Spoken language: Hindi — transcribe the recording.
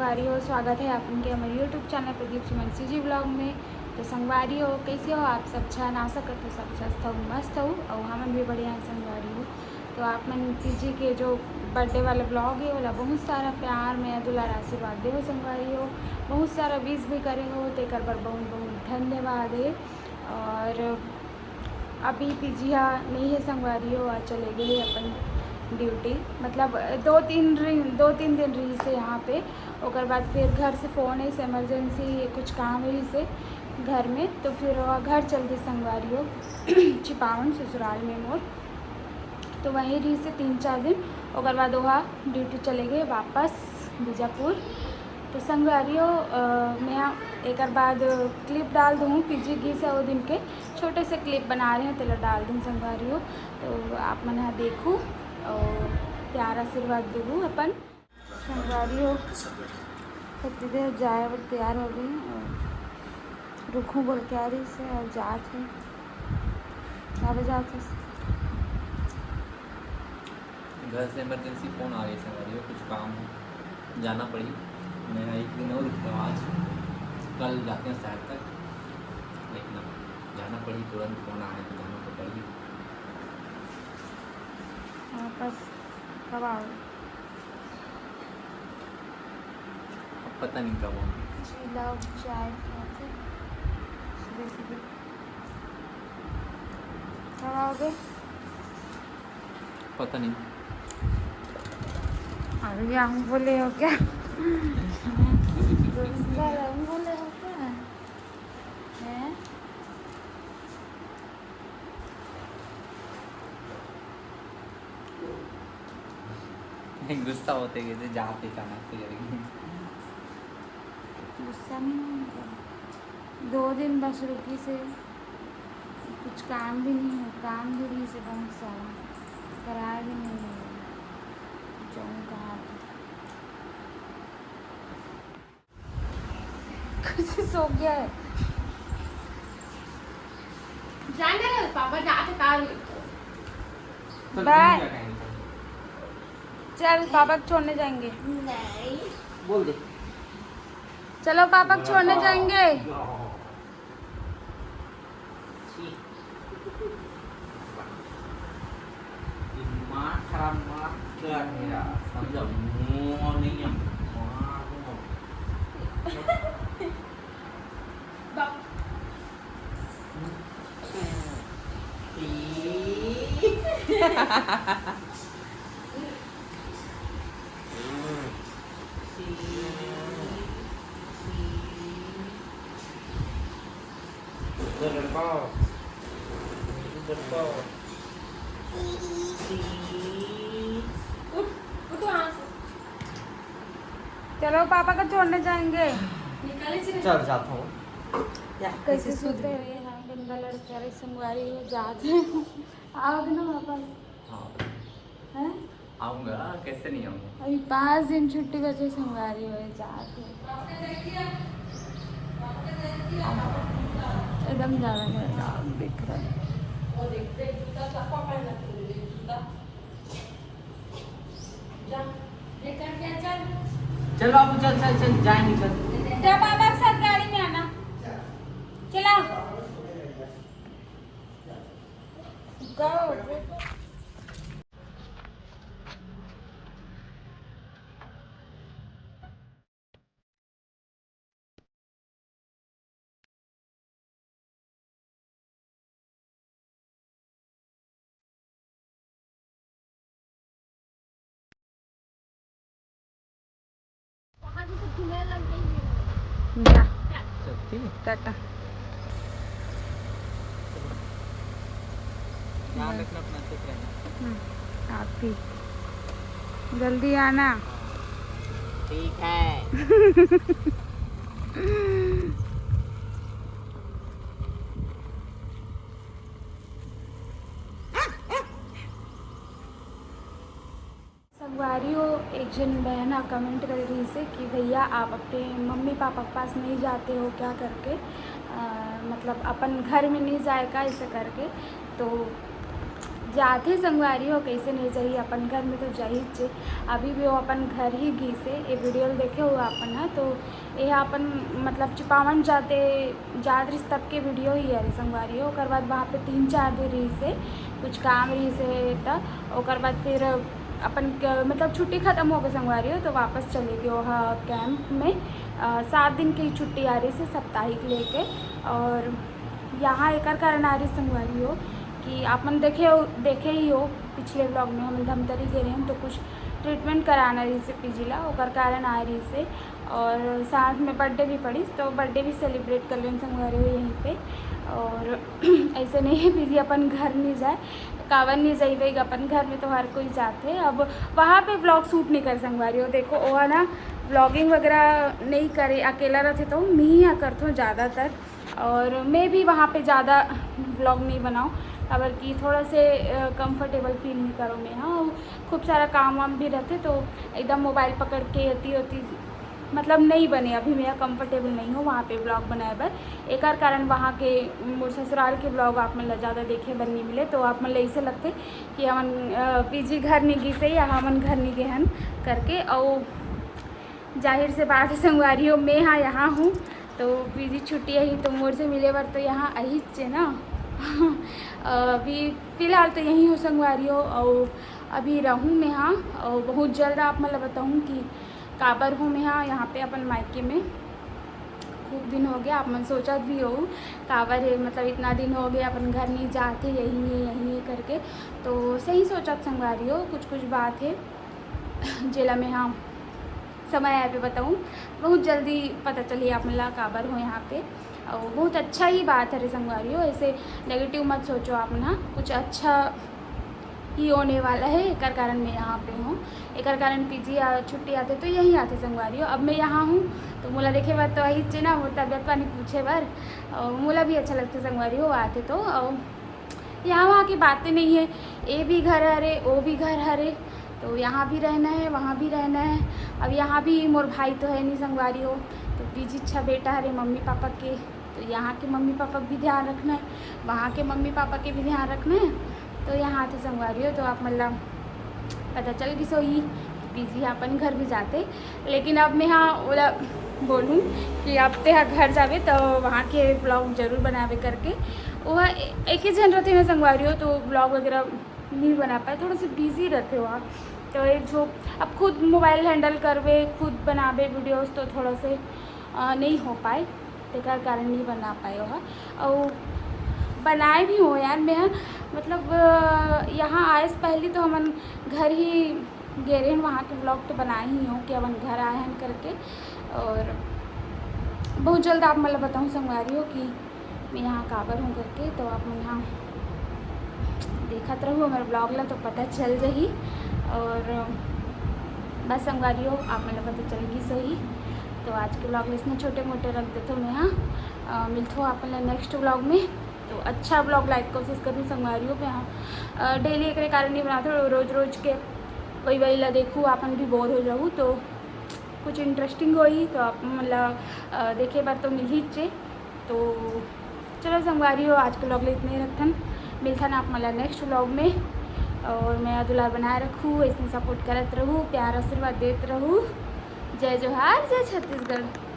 संगवारी हो, स्वागत है आपके हमारे यूट्यूब चैनल प्रदीप सुमन सीजी ब्लॉग में। तो संगवारी हो, कैसे हो आप सब? अच्छा आशा करते सब स्वस्थ हो, मस्त हो और हमन भी बढ़िया है संगवारी हो। तो आप मन पीजी के जो बर्थडे वाला ब्लॉग है वाला बहुत सारा प्यार में दुलार आशीर्वाद दे हो संगवारी हो, बहुत सारा विश भी करे हो, तो एक बार बहुत बहुत धन्यवाद है। और अभी पीजी नहीं है संगवारी हो, आज चले गए अपन ड्यूटी, मतलब दो तीन दिन रही से यहाँ पे। और बाद फिर घर से फ़ोन है से इमरजेंसी कुछ काम रही से घर में, तो फिर घर चलते संगवारी हो चिपावन ससुराल में मोर। तो वहीं रही से 3-4 दिन, और बाद वहाँ ड्यूटी चले गए वापस बीजापुर। तो संगवारी हो मैं यहाँ एक बाद क्लिप डाल दूँ पीजी की से वो दिन के छोटे से क्लिप बना रहे हैं, तो डाल दूँ संगवारी हो। तो आप मन यहाँ देखूँ और प्यार आशीर्वाद दूँ अपन संगवारी हो। कितनी देर जाए और तैयार हो गई और रुकूँ बोल के आ रही से और जात है अब जाते घर से इमरजेंसी फ़ोन आ गई संगवारी हो, कुछ काम है जाना पड़ी। मैं एक दिन और रुकता हूँ, आज कल जाते हैं शायद तक, लेकिन अब जाना पड़ी, तुरंत फ़ोन आने तो जाना तो पड़ी। वापस कब आओ? पता नहीं कब होगी। लव चाय सुबह सुबह कब आओगे? पता नहीं। अरे हम बोले हो क्या? हम बोले हो क्या हैं? गुस्सा होते कैसे जाते जाना से करेंगे। गुस्सा नहीं होगा, 2 दिन बस रुकी से कुछ काम भी नहीं है, काम भी रही से बहुत सारा कराया भी नहीं है, जाऊँ कहाँ कुछ सो गया है। जाएंगे ना पापा जाते काल बाय, चल पापा को छोड़ने जाएंगे। नहीं बोल दे। चलो पापा को छोड़ने जाएंगे। समझो नहीं है चलो पापा को छोड़ने जाएंगे। चल जाता हूँ। कैसे सोते हुए हैं गंदा लड़का रे संगवारी हो जाते आओगे ना वापस? हाँ हैं? आऊँगा, कैसे नहीं आऊँगा। अभी 5 दिन छुट्टी बचे संगवारी हो जाते एकदम ज़्यादा मेरा दिख रहा है। चल बाबू चल चल चल जाएंगे चल। जब पापा के साथ गाड़ी में आना, चला गो। जा टाटा। ध्यान रखना अपना, चुप रहना। आप भी जल्दी आना। ठीक है। संगवारी हो, एक जन बहना कमेंट कर रही से कि भैया आप अपने मम्मी पापा के पास नहीं जाते हो क्या करके, मतलब अपन घर में नहीं जाएगा ऐसे करके। तो जाते संगवारी हो कैसे नहीं जाइए अपन घर में तो जाइए चे। अभी भी वो अपन घर ही घी से ये वीडियो देखे हुआ अपन है तो ये अपन मतलब चिपावन जाते रिस तब के वीडियो ही है संगवारी हो। ओकर बाद वहाँ पे 3-4 दिन रही से कुछ काम रही से तब ओकर बाद फिर अपन मतलब छुट्टी ख़त्म हो गई संगवारी हो तो वापस चले गए वहाँ कैंप में। 7 दिन की छुट्टी आ रही से साप्ताहिक लेके। और यहाँ एक कारण आ रही संगवारी हो कि आपन देखे ही हो पिछले ब्लॉग में हम धमतरी गए हैं तो कुछ ट्रीटमेंट कराना रही से पिछला ओकर कारण आ रही से। और साथ में बर्थडे भी पड़ी तो बर्थडे भी सेलिब्रेट कर लें संगवारी हो यहीं पे। और ऐसे नहीं है पीजी अपन घर नहीं जाए कावन नहीं जाइए अपन घर में तो हर कोई जाते। अब वहाँ पे ब्लॉग शूट नहीं कर संगवारी हो। देखो वो ना ब्लॉगिंग वगैरह नहीं करे अकेला रहते तो मैं ही करता हूँ ज़्यादातर। और मैं भी वहाँ पे ज़्यादा ब्लॉग नहीं बनाऊँ खबर कि थोड़ा से कंफर्टेबल फील नहीं करो मैं। हाँ खूब सारा काम वाम भी रहते तो एकदम मोबाइल पकड़ के होती मतलब नहीं बने। अभी मेरा कंफर्टेबल नहीं हो वहाँ पे ब्लॉग बनाए बर एक कारण वहाँ के मोर ससुराल के ब्लॉग आप मतलब ज़्यादा देखे बर नहीं मिले तो आप मतलब ऐसे लगते कि हमन पीजी घर नहीं गई से या हमन घर नहीं गए हन करके। और जाहिर से बात संगवारी हो मैं यहाँ हूँ तो पीजी छुट्टी है तो मोर से मिले बर तो यहाँ आई चे ना। अभी फ़िलहाल तो यहीं हो संगवारी हो और अभी रहूँ मैं यहाँ और बहुत जल्द आप मतलब बताऊँ कि काबर हूँ मैं यहाँ पे अपन मायके में। खूब दिन हो गया आप मन सोचत भी हो काबर है मतलब इतना दिन हो गया अपन घर नहीं जाते यहीं करके तो सही सोचत संगवारी हो। कुछ बात है जिला में हाँ समय आए पे बताऊँ बहुत जल्दी पता चली आप मला काबर हो यहाँ पे। और बहुत अच्छा ही बात है रे संगवारी हो ऐसे नेगेटिव मत सोचो आप ना कुछ अच्छा ही होने वाला है। एक कारण मैं यहाँ पे हूँ एक कारण पीजी छुट्टी आते तो यहीं आते संगवारी हो। अब मैं यहाँ हूँ तो मोला देखे बार तो वही चे ना वो तबियत पानी पूछे बार और मोला भी अच्छा लगता संगवारी हो आते तो। और यहाँ वहाँ की बातें नहीं है ये भी घर हरे वो भी घर हरे तो यहाँ भी रहना है वहाँ भी रहना है। अब यहाँ भी मोर भाई तो है नहीं संगवारी हो तो पीजी अच्छा बेटा हरे मम्मी पापा के तो यहाँ के मम्मी पापा का भी ध्यान रखना है वहाँ के मम्मी पापा के भी ध्यान रखना है। तो यहाँ आते संगवारी हो तो आप मतलब पता चल गई सोई पीजी अपन घर भी जाते। लेकिन अब मैं यहाँ बोलूँ कि अब ते घर जावे तो वहाँ के ब्लॉग जरूर बनावे करके। वह एक ही जन रहते हैं संगवारी हो तो ब्लॉग वगैरह नहीं बना पाए थोड़ा से बिजी रहते हो आप तो एक जो अब खुद मोबाइल हैंडल करवे खुद बनावे वीडियोस तो थोड़ा से नहीं हो पाए तेकर कारण नहीं बना पाए हो। और बनाए भी हो यार मैं मतलब यहाँ आए से पहले तो हमन घर ही गए रहे वहाँ के ब्लॉग तो बनाए ही हो कि अपन घर आए हैं करके। और बहुत जल्द आप मतलब बताऊँ संगवारी हो कि मैं यहाँ काबर हूँ करके तो आप यहाँ देखत रहो मेरे ब्लॉग ला तो पता चल जाही। और बस संगवारी हो आप मतलब पता चलेगी सही। तो आज के ब्लॉग इसमें छोटे मोटे रख देते मैं यहाँ मिलते हो आप नेक्स्ट ब्लॉग में। तो अच्छा ब्लॉग लाइक कोशिश करूँ संगवारी हो मैं यहाँ डेली एक कारण नहीं बनाते रोज़ के वही ला देखूँ आपन भी बोर हो जाऊँ तो कुछ इंटरेस्टिंग हो ही तो आप मतलब देखे बार तो मिल ही चे। तो चलो संगवारी हो आज के ब्लॉग ले इतने ही रखन मिलता ना आप मतलब नेक्स्ट ब्लॉग में। और मैं दुलार बनाए रखूँ इसमें सपोर्ट करत रहूँ प्यार आशीर्वाद देते रहूँ। जय जोहार जय छत्तीसगढ़।